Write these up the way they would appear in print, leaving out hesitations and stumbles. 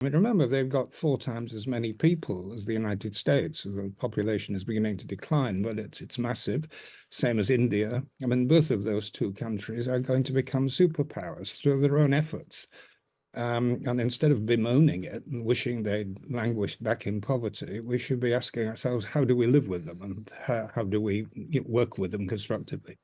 I mean, remember, they've got 4 times as many people as the United States. So the population is beginning to decline, but it's massive, same as India. I mean, both of those two countries are going to become superpowers through their own efforts. And instead of bemoaning it and wishing they'd languished back in poverty, we should be asking ourselves, how do we live with them and how do we work with them constructively?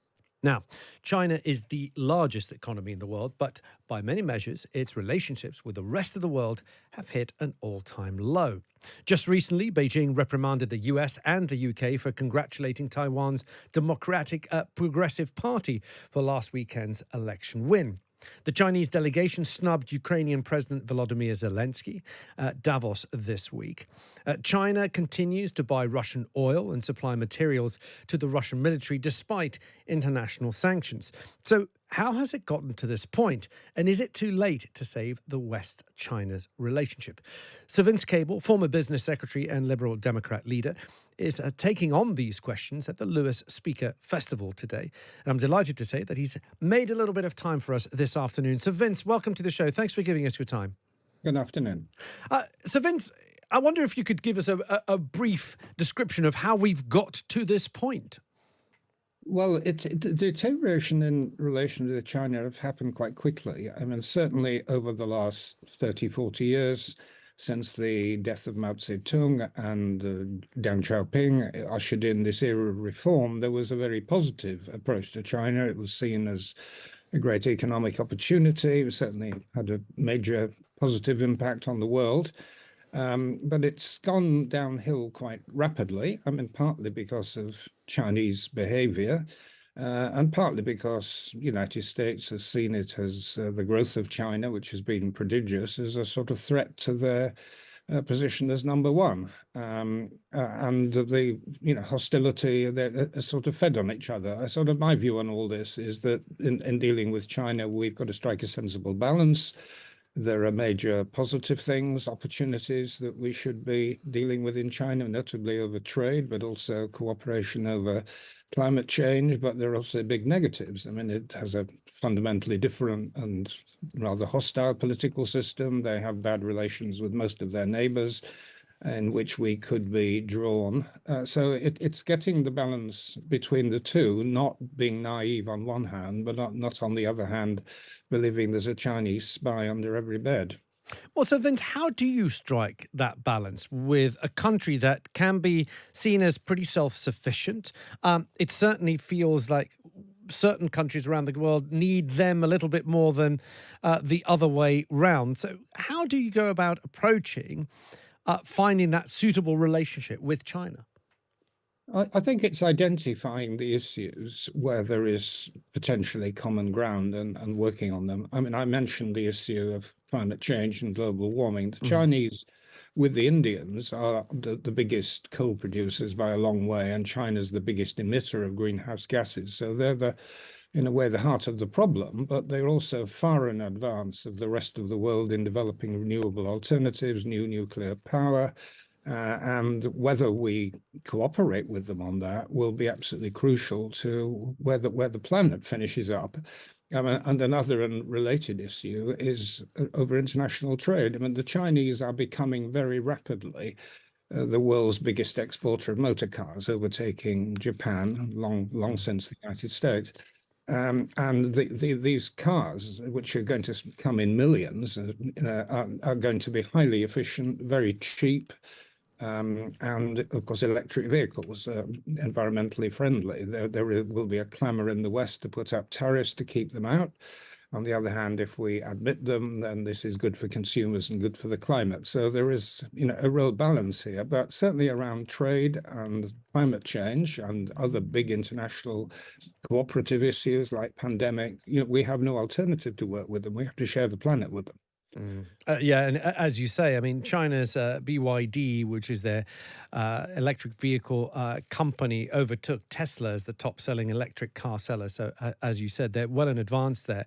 Now, China is the largest economy in the world, but by many measures, its relationships with the rest of the world have hit an all-time low. Just recently, Beijing reprimanded the US and the UK for congratulating Taiwan's Democratic Progressive Party for last weekend's election win. The Chinese delegation snubbed Ukrainian President Volodymyr Zelensky at Davos this week. China continues to buy Russian oil and supply materials to the Russian military despite international sanctions. So how has it gotten to this point? And is it too late to save the West-China's relationship? Sir Vince Cable, former business secretary and Liberal Democrat leader, is taking on these questions at the Lewis Speaker Festival today. And I'm delighted to say that he's made a little bit of time for us this afternoon. So Vince, welcome to the show. Thanks for giving us your time. Good afternoon. So Vince, I wonder if you could give us a brief description of how we've got to this point. Well, the deterioration in relation to China have happened quite quickly. I mean, certainly over the last 30, 40 years, since the death of Mao Zedong and Deng Xiaoping ushered in this era of reform, there was a very positive approach to China. It was seen as a great economic opportunity. It certainly had a major positive impact on the world. But it's gone downhill quite rapidly. I mean, partly because of Chinese behavior, and partly because the United States has seen it as the growth of China, which has been prodigious, as a sort of threat to their position as number one. And the hostility, they're sort of fed on each other. Sort of my view on all this is that in dealing with China, we've got to strike a sensible balance. There are major positive things, opportunities that we should be dealing with in China, notably over trade, but also cooperation over climate change. But there are also big negatives. I mean, it has a fundamentally different and rather hostile political system. They have bad relations with most of their neighbors, in which we could be drawn. So it's getting the balance between the two, not being naive on one hand, but not on the other hand, believing there's a Chinese spy under every bed. Well, so Vince, how do you strike that balance with a country that can be seen as pretty self-sufficient? It certainly feels like certain countries around the world need them a little bit more than the other way round. So how do you go about approaching finding that suitable relationship with China? I think it's identifying the issues where there is potentially common ground and working on them. I mean, I mentioned the issue of climate change and global warming. The Chinese, with the Indians, are the biggest coal producers by a long way, and China's the biggest emitter of greenhouse gases. So they're in a way, the heart of the problem, but they're also far in advance of the rest of the world in developing renewable alternatives, new nuclear power. And whether we cooperate with them on that will be absolutely crucial to where the planet finishes up. And another and related issue is over international trade. I mean, the Chinese are becoming very rapidly the world's biggest exporter of motor cars, overtaking Japan long since the United States. And these cars, which are going to come in millions, are going to be highly efficient, very cheap, and of course, electric vehicles, environmentally friendly. There will be a clamor in the West to put up tariffs to keep them out. On the other hand, if we admit them, then this is good for consumers and good for the climate. So there is, a real balance here, but certainly around trade and climate change and other big international cooperative issues like pandemic, we have no alternative to work with them. We have to share the planet with them. Yeah, and as you say, I mean, China's BYD, which is their electric vehicle company, overtook Tesla as the top-selling electric car seller. So, as you said, they're well in advance there.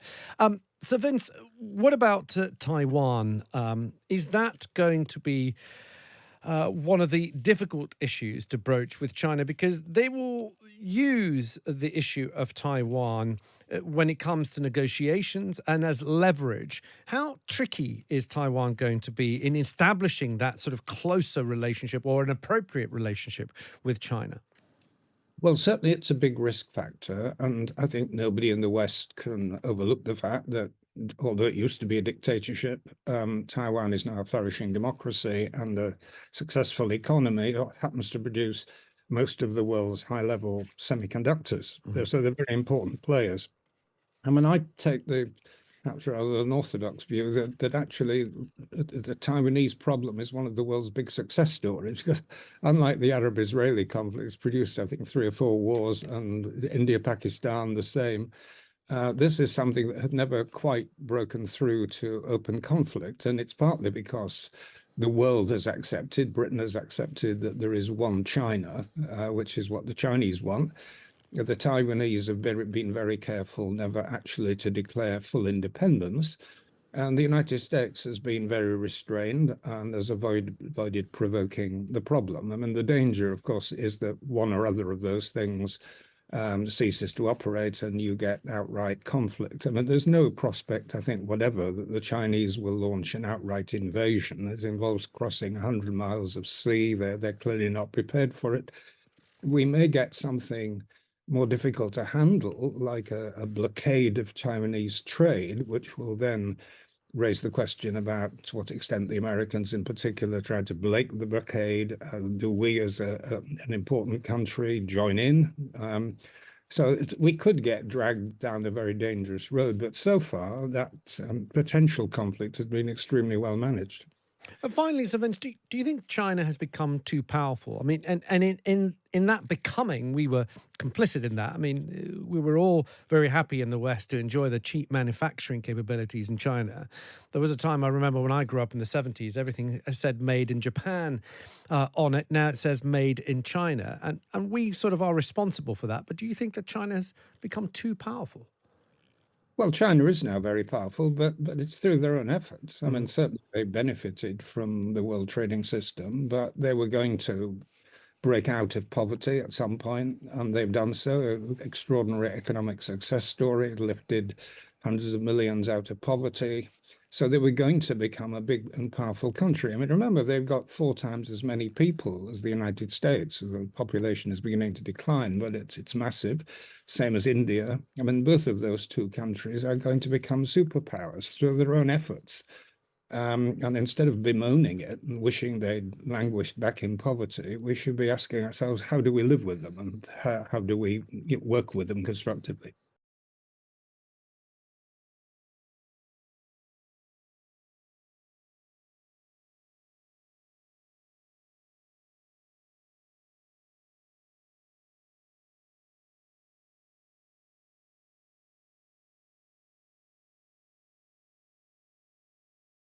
So, Vince, what about Taiwan? Is that going to be one of the difficult issues to broach with China? Because they will use the issue of Taiwan when it comes to negotiations and as leverage. How tricky is Taiwan going to be in establishing that sort of closer relationship or an appropriate relationship with China? Well, certainly it's a big risk factor, and I think nobody in the West can overlook the fact that although it used to be a dictatorship, Taiwan is now a flourishing democracy and a successful economy that happens to produce most of the world's high-level semiconductors. So they're very important players. I mean, I take the perhaps rather unorthodox view that actually the Taiwanese problem is one of the world's big success stories, because unlike the Arab-Israeli conflict, it's produced, I think, 3 or 4 wars, and India-Pakistan the same. This is something that had never quite broken through to open conflict, and it's partly because the world has accepted, Britain has accepted that there is one China, which is what the Chinese want. The Taiwanese have been very careful never actually to declare full independence. And the United States has been very restrained and has avoided provoking the problem. I mean, the danger, of course, is that one or other of those things ceases to operate and you get outright conflict. I mean, there's no prospect, I think, whatever, that the Chinese will launch an outright invasion. It involves crossing 100 miles of sea. They're clearly not prepared for it. We may get something more difficult to handle, like a blockade of Chinese trade, which will then raise the question about to what extent the Americans in particular try to break the blockade. Do we as an important country join in? So we could get dragged down a very dangerous road, but so far that potential conflict has been extremely well managed. And finally, Sir Vince, do you think China has become too powerful? I mean, and in that becoming, we were complicit in that. I mean, we were all very happy in the West to enjoy the cheap manufacturing capabilities in China. There was a time, I remember when I grew up in the 70s, everything said made in Japan on it. Now it says made in China. And we sort of are responsible for that. But do you think that China has become too powerful? Well, China is now very powerful, but it's through their own efforts. I mean, certainly they benefited from the world trading system, but they were going to break out of poverty at some point, and they've done so. Extraordinary economic success story. It lifted hundreds of millions out of poverty. So they were going to become a big and powerful country. I mean, remember, they've got 4 times as many people as the United States. The population is beginning to decline, but it's massive. Same as India. I mean, both of those 2 countries are going to become superpowers through their own efforts. And instead of bemoaning it and wishing they'd languished back in poverty, we should be asking ourselves, how do we live with them, and how do we work with them constructively?